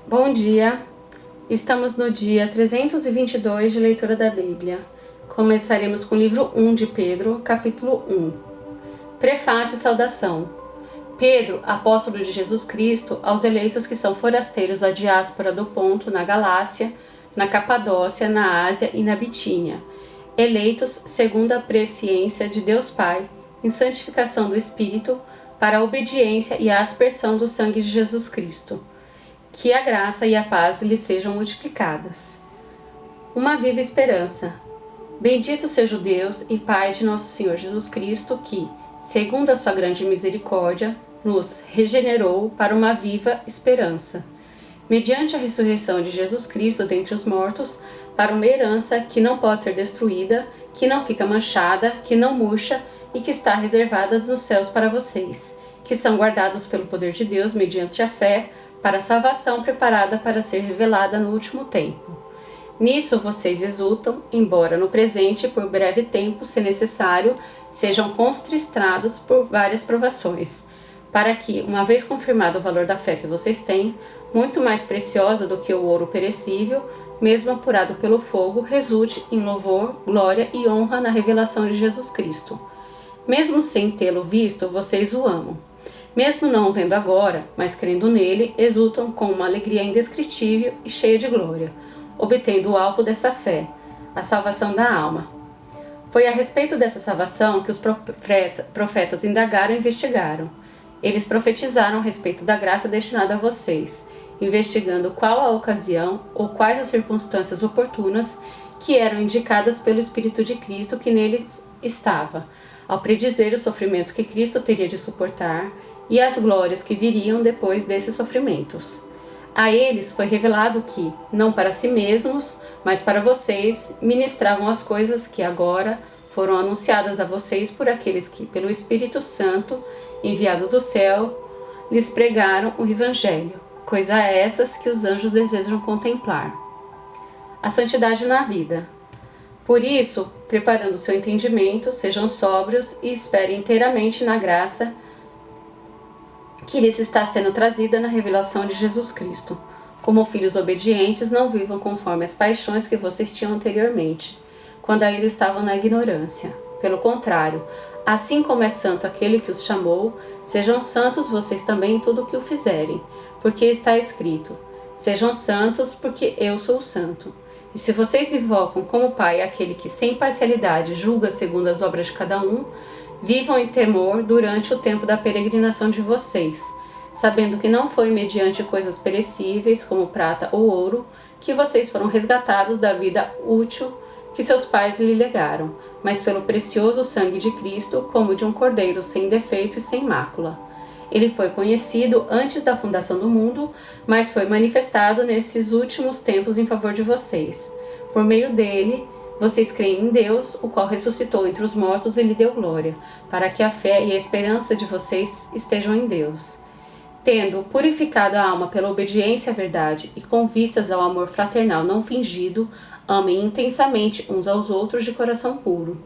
Bom dia, estamos no dia 322 de leitura da Bíblia. Começaremos com o livro 1 de Pedro, capítulo 1. Prefácio e saudação. Pedro, apóstolo de Jesus Cristo, aos eleitos que são forasteiros da diáspora do Ponto, na Galácia, na Capadócia, na Ásia e na Bitínia, eleitos segundo a presciência de Deus Pai, em santificação do Espírito, para a obediência e a aspersão do sangue de Jesus Cristo. Que a graça e a paz lhes sejam multiplicadas. Uma viva esperança. Bendito seja o Deus e Pai de nosso Senhor Jesus Cristo, que, segundo a sua grande misericórdia, nos regenerou para uma viva esperança, mediante a ressurreição de Jesus Cristo dentre os mortos, para uma herança que não pode ser destruída, que não fica manchada, que não murcha e que está reservada nos céus para vocês, que são guardados pelo poder de Deus mediante a fé, para a salvação preparada para ser revelada no último tempo. Nisso vocês exultam, embora no presente, por breve tempo, se necessário, sejam contristados por várias provações, para que, uma vez confirmado o valor da fé que vocês têm, muito mais preciosa do que o ouro perecível, mesmo apurado pelo fogo, resulte em louvor, glória e honra na revelação de Jesus Cristo. Mesmo sem tê-lo visto, vocês o amam. Mesmo não o vendo agora, mas crendo nele, exultam com uma alegria indescritível e cheia de glória, obtendo o alvo dessa fé, a salvação da alma. Foi a respeito dessa salvação que os profetas indagaram e investigaram. Eles profetizaram a respeito da graça destinada a vocês, investigando qual a ocasião ou quais as circunstâncias oportunas que eram indicadas pelo Espírito de Cristo que neles estava, ao predizer os sofrimentos que Cristo teria de suportar e as glórias que viriam depois desses sofrimentos. A eles foi revelado que, não para si mesmos, mas para vocês, ministravam as coisas que agora foram anunciadas a vocês por aqueles que, pelo Espírito Santo, enviado do céu, lhes pregaram o Evangelho, coisa essas que os anjos desejam contemplar. A santidade na vida. Por isso, preparando seu entendimento, sejam sóbrios e esperem inteiramente na graça que lhes está sendo trazida na revelação de Jesus Cristo. Como filhos obedientes, não vivam conforme as paixões que vocês tinham anteriormente, quando ainda estavam na ignorância. Pelo contrário, assim como é santo aquele que os chamou, sejam santos vocês também em tudo o que o fizerem, porque está escrito: sejam santos, porque eu sou santo. E se vocês invocam como Pai aquele que sem parcialidade julga segundo as obras de cada um, vivam em temor durante o tempo da peregrinação de vocês, sabendo que não foi mediante coisas perecíveis, como prata ou ouro, que vocês foram resgatados da vida útil que seus pais lhe legaram, mas pelo precioso sangue de Cristo, como de um cordeiro sem defeito e sem mácula. Ele foi conhecido antes da fundação do mundo, mas foi manifestado nesses últimos tempos em favor de vocês. Por meio dele, vocês creem em Deus, o qual ressuscitou entre os mortos e lhe deu glória, para que a fé e a esperança de vocês estejam em Deus. Tendo purificado a alma pela obediência à verdade e com vistas ao amor fraternal não fingido, amem intensamente uns aos outros de coração puro,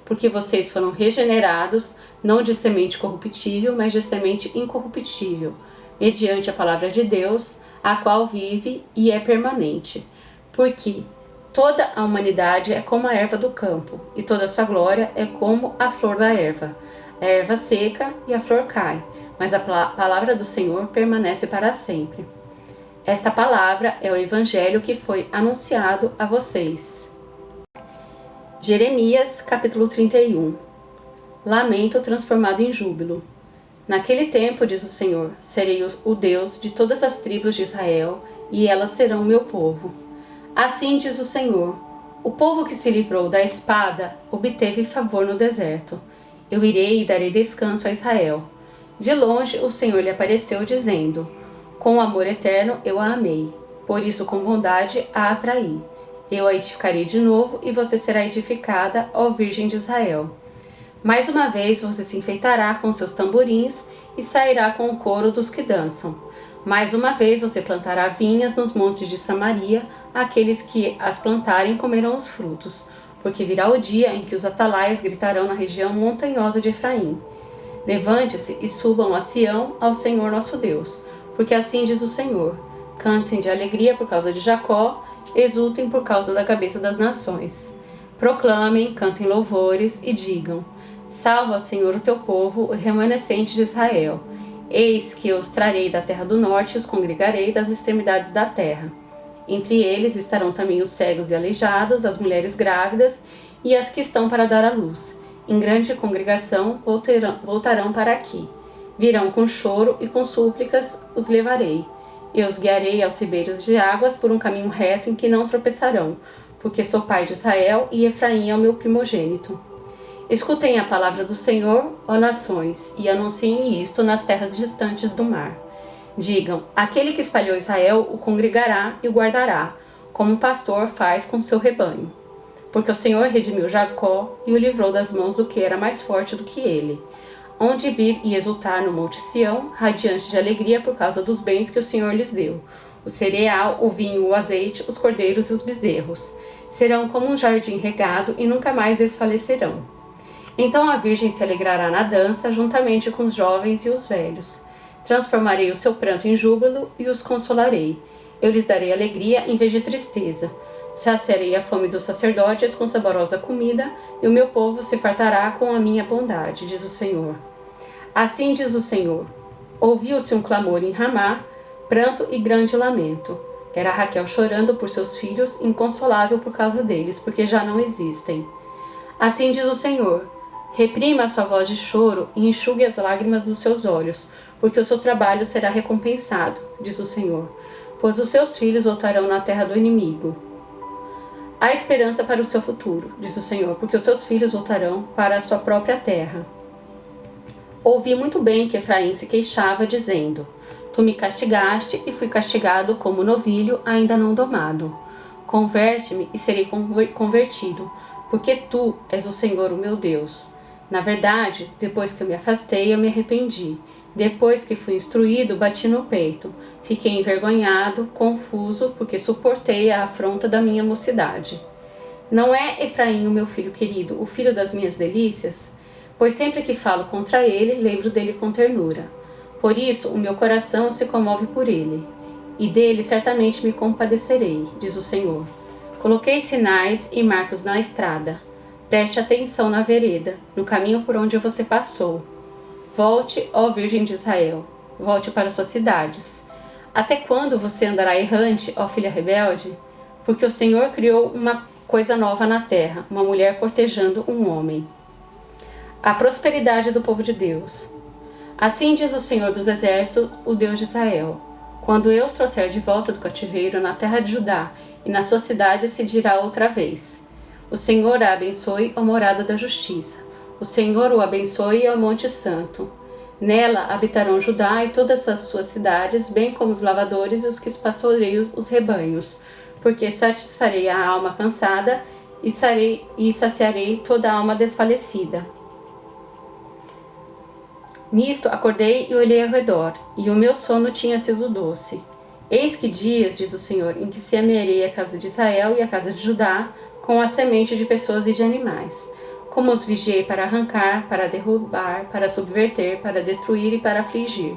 porque vocês foram regenerados, não de semente corruptível, mas de semente incorruptível, mediante a palavra de Deus, a qual vive e é permanente. Porque toda a humanidade é como a erva do campo, e toda a sua glória é como a flor da erva. A erva seca e a flor cai, mas a palavra do Senhor permanece para sempre. Esta palavra é o Evangelho que foi anunciado a vocês. Jeremias, capítulo 31. Lamento transformado em júbilo. Naquele tempo, diz o Senhor, serei o Deus de todas as tribos de Israel, e elas serão o meu povo. Assim diz o Senhor: o povo que se livrou da espada obteve favor no deserto. Eu irei e darei descanso a Israel. De longe o Senhor lhe apareceu, dizendo: com amor eterno eu a amei, por isso com bondade a atraí. Eu a edificarei de novo, e você será edificada, ó Virgem de Israel. Mais uma vez você se enfeitará com seus tamborins e sairá com o coro dos que dançam. Mais uma vez você plantará vinhas nos montes de Samaria, aqueles que as plantarem comerão os frutos, porque virá o dia em que os atalaias gritarão na região montanhosa de Efraim: levante-se e subam a Sião, ao Senhor nosso Deus, porque assim diz o Senhor: Cantem de alegria por causa de Jacó, exultem por causa da cabeça das nações. Proclamem, cantem louvores e digam: Salva, Senhor, o teu povo, o remanescente de Israel. Eis que eu os trarei da terra do norte e os congregarei das extremidades da terra. Entre eles estarão também os cegos e aleijados, as mulheres grávidas e as que estão para dar à luz. Em grande congregação voltarão para aqui. Virão com choro e com súplicas os levarei. Eu os guiarei aos ribeiros de águas por um caminho reto em que não tropeçarão, porque sou pai de Israel e Efraim é o meu primogênito. Escutem a palavra do Senhor, ó nações, e anunciem isto nas terras distantes do mar. Digam: aquele que espalhou Israel o congregará e o guardará, como um pastor faz com seu rebanho. Porque o Senhor redimiu Jacó e o livrou das mãos do que era mais forte do que ele. Onde vir e exultar no monte Sião, radiante de alegria por causa dos bens que o Senhor lhes deu: o cereal, o vinho, o azeite, os cordeiros e os bezerros. Serão como um jardim regado e nunca mais desfalecerão. Então a virgem se alegrará na dança, juntamente com os jovens e os velhos. Transformarei o seu pranto em júbilo e os consolarei. Eu lhes darei alegria em vez de tristeza. Saciarei a fome dos sacerdotes com saborosa comida, e o meu povo se fartará com a minha bondade, diz o Senhor. Assim diz o Senhor: ouviu-se um clamor em Ramá, pranto e grande lamento. Era Raquel chorando por seus filhos, inconsolável por causa deles, porque já não existem. Assim diz o Senhor: reprima a sua voz de choro e enxugue as lágrimas dos seus olhos, porque o seu trabalho será recompensado, diz o Senhor, pois os seus filhos voltarão na terra do inimigo. Há esperança para o seu futuro, diz o Senhor, porque os seus filhos voltarão para a sua própria terra. Ouvi muito bem que Efraim se queixava, dizendo: tu me castigaste e fui castigado como novilho ainda não domado. Converte-me e serei convertido, porque tu és o Senhor, o meu Deus. Na verdade, depois que eu me afastei, eu me arrependi. Depois que fui instruído, bati no peito. Fiquei envergonhado, confuso, porque suportei a afronta da minha mocidade. Não é Efraim o meu filho querido, o filho das minhas delícias? Pois sempre que falo contra ele, lembro dele com ternura. Por isso, o meu coração se comove por ele. E dele certamente me compadecerei, diz o Senhor. Coloquei sinais e marcos na estrada. Preste atenção na vereda, no caminho por onde você passou. Volte, ó Virgem de Israel, volte para suas cidades. Até quando você andará errante, ó filha rebelde? Porque o Senhor criou uma coisa nova na terra, uma mulher cortejando um homem. A prosperidade do povo de Deus. Assim diz o Senhor dos Exércitos, o Deus de Israel: quando eu os trouxer de volta do cativeiro na terra de Judá, e na sua cidade se dirá outra vez: o Senhor a abençoe, ó morada da justiça. O Senhor o abençoe, ó monte santo. Nela habitarão Judá e todas as suas cidades, bem como os lavadores e os que pastoreiam os rebanhos, porque satisfarei a alma cansada e saciarei toda a alma desfalecida. Nisto acordei e olhei ao redor, e o meu sono tinha sido doce. Eis que dias, diz o Senhor, em que semearei a casa de Israel e a casa de Judá com a semente de pessoas e de animais. Como os vigiei para arrancar, para derrubar, para subverter, para destruir e para afligir.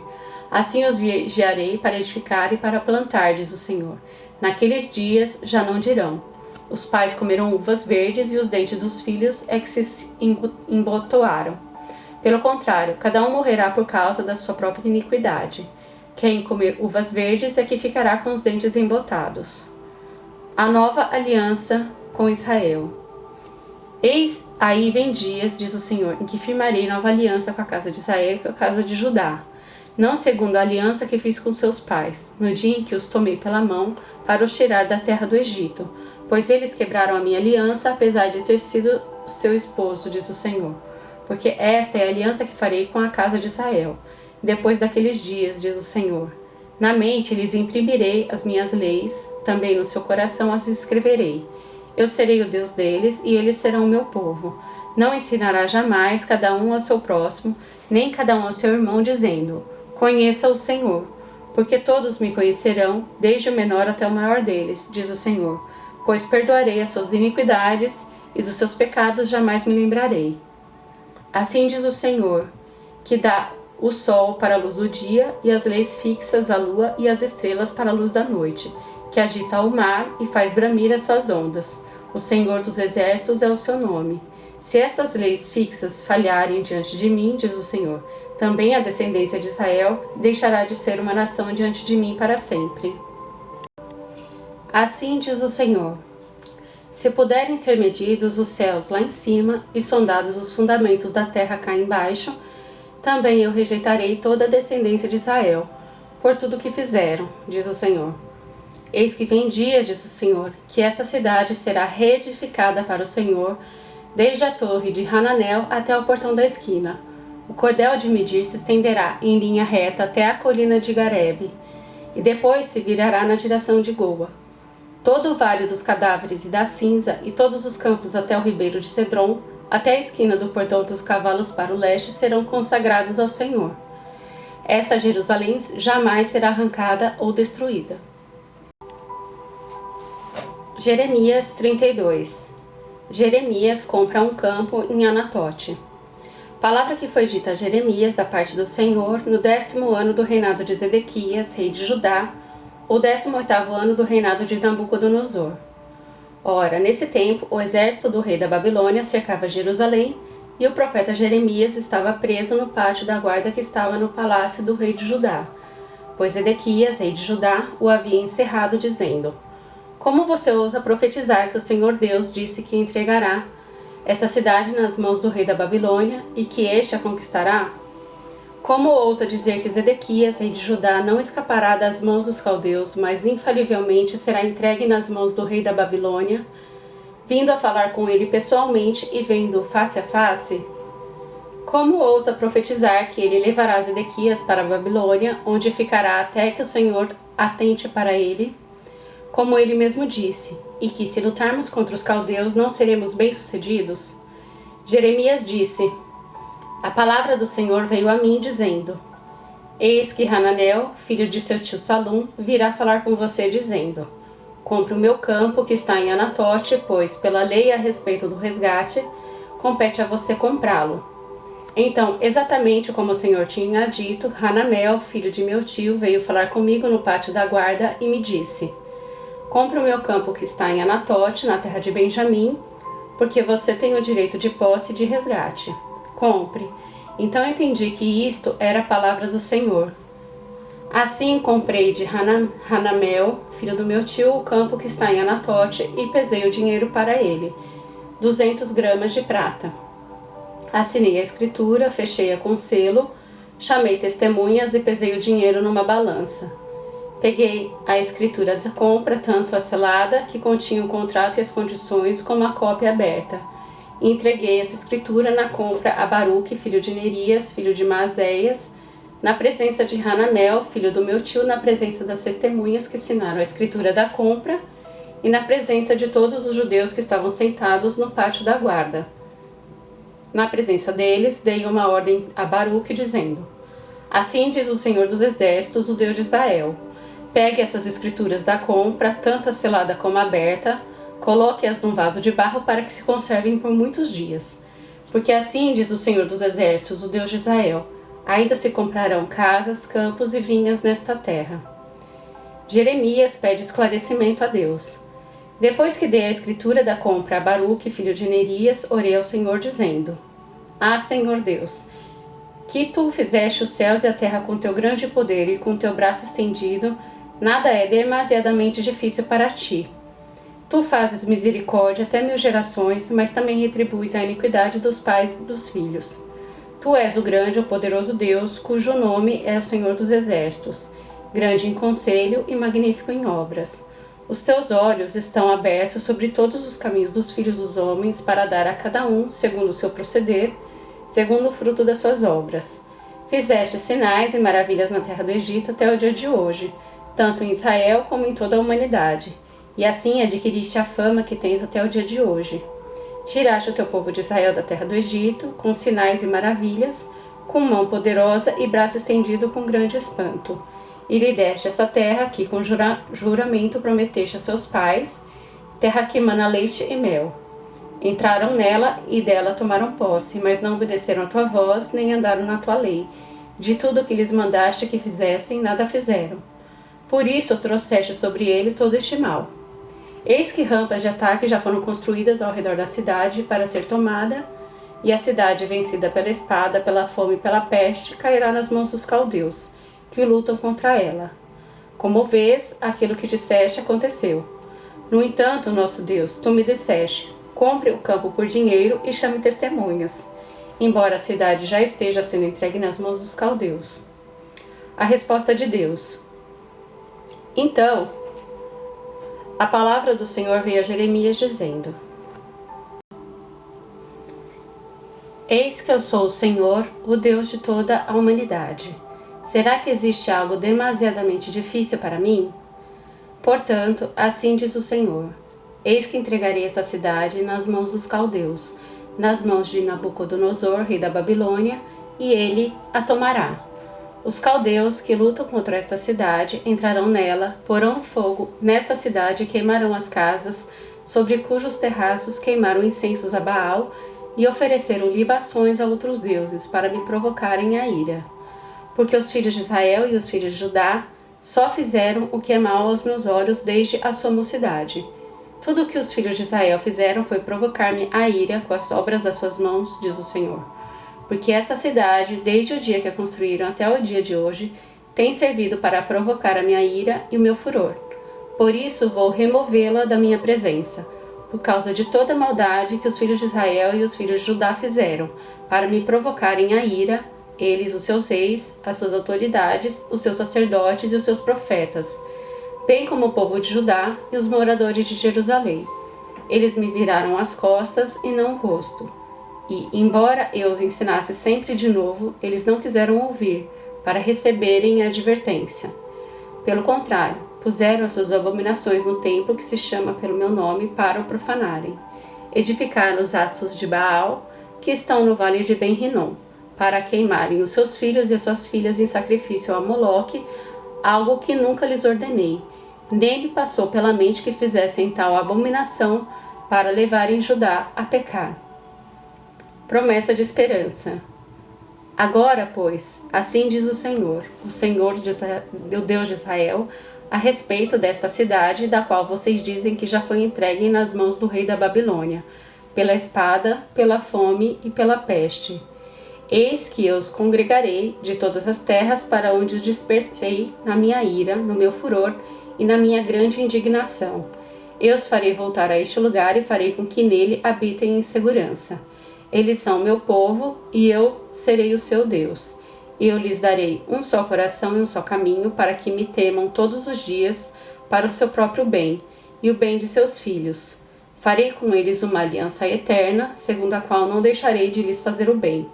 Assim os vigiarei para edificar e para plantar, diz o Senhor. Naqueles dias já não dirão: os pais comeram uvas verdes e os dentes dos filhos é que se embotoaram. Pelo contrário, cada um morrerá por causa da sua própria iniquidade. Quem comer uvas verdes é que ficará com os dentes embotados. A nova aliança com Israel. Eis aí vem dias, diz o Senhor, em que firmarei nova aliança com a casa de Israel e com a casa de Judá, não segundo a aliança que fiz com seus pais, no dia em que os tomei pela mão para os tirar da terra do Egito, pois eles quebraram a minha aliança, apesar de ter sido seu esposo, diz o Senhor. Porque esta é a aliança que farei com a casa de Israel, depois daqueles dias, diz o Senhor. Na mente lhes imprimirei as minhas leis, também no seu coração as escreverei. Eu serei o Deus deles, e eles serão o meu povo. Não ensinará jamais cada um ao seu próximo, nem cada um ao seu irmão, dizendo: conheça o Senhor. Porque todos me conhecerão, desde o menor até o maior deles, diz o Senhor. Pois perdoarei as suas iniquidades, e dos seus pecados jamais me lembrarei. Assim diz o Senhor, que dá o sol para a luz do dia, e as leis fixas, a lua e as estrelas para a luz da noite, que agita o mar e faz bramir as suas ondas. O Senhor dos Exércitos é o seu nome. Se estas leis fixas falharem diante de mim, diz o Senhor, também a descendência de Israel deixará de ser uma nação diante de mim para sempre. Assim diz o Senhor: se puderem ser medidos os céus lá em cima e sondados os fundamentos da terra cá embaixo, também eu rejeitarei toda a descendência de Israel, por tudo o que fizeram, diz o Senhor. Eis que vem dias, diz o Senhor, que esta cidade será reedificada para o Senhor, desde a torre de Hananel até o portão da esquina. O cordel de medir se estenderá em linha reta até a colina de Garebe, e depois se virará na direção de Goa. Todo o vale dos cadáveres e da cinza, e todos os campos até o ribeiro de Cedron, até a esquina do portão dos cavalos para o leste, serão consagrados ao Senhor. Esta Jerusalém jamais será arrancada ou destruída. Jeremias 32. Jeremias compra um campo em Anatote. Palavra que foi dita a Jeremias da parte do Senhor no 10º ano do reinado de Zedequias, rei de Judá, o 18º ano do reinado de Nabucodonosor. Ora, nesse tempo, o exército do rei da Babilônia cercava Jerusalém, e o profeta Jeremias estava preso no pátio da guarda que estava no palácio do rei de Judá, pois Zedequias, rei de Judá, o havia encerrado, dizendo: como você ousa profetizar que o Senhor Deus disse que entregará esta cidade nas mãos do rei da Babilônia e que este a conquistará? Como ousa dizer que Zedequias, rei de Judá, não escapará das mãos dos caldeus, mas infalivelmente será entregue nas mãos do rei da Babilônia, vindo a falar com ele pessoalmente e vendo face a face? Como ousa profetizar que ele levará Zedequias para a Babilônia, onde ficará até que o Senhor atente para ele, como ele mesmo disse, e que se lutarmos contra os caldeus não seremos bem-sucedidos? Jeremias disse: a palavra do Senhor veio a mim, dizendo: eis que Hananel, filho de seu tio Salum, virá falar com você, dizendo: compre o meu campo que está em Anatote, pois, pela lei a respeito do resgate, compete a você comprá-lo. Então, exatamente como o Senhor tinha dito, Hanamel, filho de meu tio, veio falar comigo no pátio da guarda e me disse: compre o meu campo que está em Anatote, na terra de Benjamim, porque você tem o direito de posse e de resgate. Compre. Então entendi que isto era a palavra do Senhor. Assim comprei de Hanamel, filho do meu tio, o campo que está em Anatote e pesei o dinheiro para ele, 200 gramas de prata. Assinei a escritura, fechei-a com selo, chamei testemunhas e pesei o dinheiro numa balança. Peguei a escritura da compra, tanto a selada, que continha o contrato e as condições, como a cópia aberta. E entreguei essa escritura na compra a Baruque, filho de Nerias, filho de Maazéias, na presença de Hanamel, filho do meu tio, na presença das testemunhas que assinaram a escritura da compra, e na presença de todos os judeus que estavam sentados no pátio da guarda. Na presença deles, dei uma ordem a Baruque, dizendo: assim diz o Senhor dos Exércitos, o Deus de Israel: pegue essas escrituras da compra, tanto a selada como a aberta, coloque-as num vaso de barro para que se conservem por muitos dias. Porque assim diz o Senhor dos Exércitos, o Deus de Israel: ainda se comprarão casas, campos e vinhas nesta terra. Jeremias pede esclarecimento a Deus. Depois que dei a escritura da compra a Baruque, filho de Nerias, orei ao Senhor, dizendo: ah, Senhor Deus, que tu fizeste os céus e a terra com teu grande poder e com teu braço estendido, nada é demasiadamente difícil para ti. Tu fazes misericórdia até 1000 gerações, mas também retribuis a iniquidade dos pais e dos filhos. Tu és o grande, o poderoso Deus, cujo nome é o Senhor dos Exércitos, grande em conselho e magnífico em obras. Os teus olhos estão abertos sobre todos os caminhos dos filhos dos homens, para dar a cada um, segundo o seu proceder, segundo o fruto das suas obras. Fizeste sinais e maravilhas na terra do Egito até o dia de hoje, tanto em Israel como em toda a humanidade, e assim adquiriste a fama que tens até o dia de hoje. Tiraste o teu povo de Israel da terra do Egito, com sinais e maravilhas, com mão poderosa e braço estendido com grande espanto. E lhe deste essa terra que com juramento prometeste a seus pais, terra que mana leite e mel. Entraram nela e dela tomaram posse, mas não obedeceram a tua voz, nem andaram na tua lei, De tudo o que lhes mandaste que fizessem, nada fizeram. Por isso trouxeste sobre eles todo este mal. Eis que rampas de ataque já foram construídas ao redor da cidade para ser tomada, e a cidade, vencida pela espada, pela fome e pela peste, cairá nas mãos dos caldeus, que lutam contra ela. Como vês, aquilo que disseste aconteceu. No entanto, nosso Deus, tu me disseste: compre o campo por dinheiro e chame testemunhas, embora a cidade já esteja sendo entregue nas mãos dos caldeus. A resposta de Deus. Então, a palavra do Senhor veio a Jeremias dizendo: Eis que eu sou o Senhor, o Deus de toda a humanidade. Será que existe algo demasiadamente difícil para mim? Portanto, assim diz o Senhor: Eis que entregarei esta cidade nas mãos dos caldeus, nas mãos de Nabucodonosor, rei da Babilônia, e ele a tomará. Os caldeus que lutam contra esta cidade entrarão nela, porão fogo nesta cidade e queimarão as casas, sobre cujos terraços queimaram incensos a Baal e ofereceram libações a outros deuses para me provocarem a ira. Porque os filhos de Israel e os filhos de Judá só fizeram o que é mal aos meus olhos desde a sua mocidade. Tudo o que os filhos de Israel fizeram foi provocar-me a ira com as obras das suas mãos, diz o Senhor. Porque esta cidade, desde o dia que a construíram até o dia de hoje, tem servido para provocar a minha ira e o meu furor. Por isso vou removê-la da minha presença, por causa de toda a maldade que os filhos de Israel e os filhos de Judá fizeram, para me provocarem a ira, eles, os seus reis, as suas autoridades, os seus sacerdotes e os seus profetas, bem como o povo de Judá e os moradores de Jerusalém. Eles me viraram as costas e não o rosto. E, embora eu os ensinasse sempre de novo, eles não quiseram ouvir, para receberem a advertência. Pelo contrário, puseram as suas abominações no templo que se chama pelo meu nome para o profanarem. Edificaram os atos de Baal, que estão no vale de Ben-Rinom, para queimarem os seus filhos e as suas filhas em sacrifício a Moloque, algo que nunca lhes ordenei, nem me passou pela mente que fizessem tal abominação para levarem Judá a pecar. Promessa de esperança. Agora, pois, assim diz o Senhor o Deus de Israel, a respeito desta cidade, da qual vocês dizem que já foi entregue nas mãos do rei da Babilônia, pela espada, pela fome e pela peste. Eis que eu os congregarei de todas as terras para onde os dispersei na minha ira, no meu furor e na minha grande indignação. Eu os farei voltar a este lugar e farei com que nele habitem em segurança. Eles são meu povo, e eu serei o seu Deus. Eu lhes darei um só coração e um só caminho, para que me temam todos os dias, para o seu próprio bem, e o bem de seus filhos. Farei com eles uma aliança eterna, segundo a qual não deixarei de lhes fazer o bem.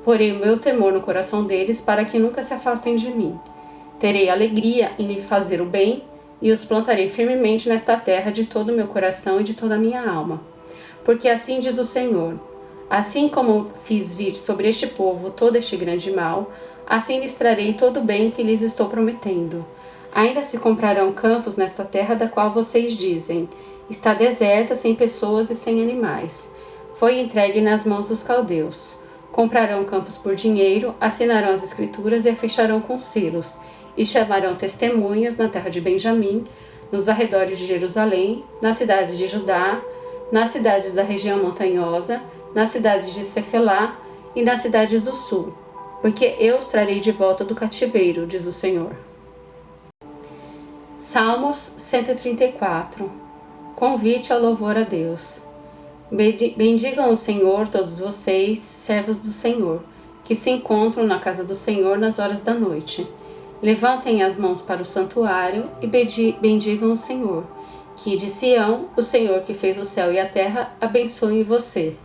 Porei o meu temor no coração deles, para que nunca se afastem de mim. Terei alegria em lhe fazer o bem, e os plantarei firmemente nesta terra de todo o meu coração e de toda a minha alma. Porque assim diz o Senhor: assim como fiz vir sobre este povo todo este grande mal, assim lhes trarei todo o bem que lhes estou prometendo. Ainda se comprarão campos nesta terra da qual vocês dizem: está deserta, sem pessoas e sem animais. Foi entregue nas mãos dos caldeus. Comprarão campos por dinheiro, assinarão as escrituras e a fecharão com selos, e chamarão testemunhas na terra de Benjamim, nos arredores de Jerusalém, nas cidades de Judá, nas cidades da região montanhosa, nas cidades de Cefelá e nas cidades do sul, porque eu os trarei de volta do cativeiro, diz o Senhor. Salmos 134. Convite ao louvor a Deus. Bendigam o Senhor todos vocês, servos do Senhor, que se encontram na casa do Senhor nas horas da noite. Levantem as mãos para o santuário e bendigam o Senhor, que de Sião, o Senhor que fez o céu e a terra, abençoe você.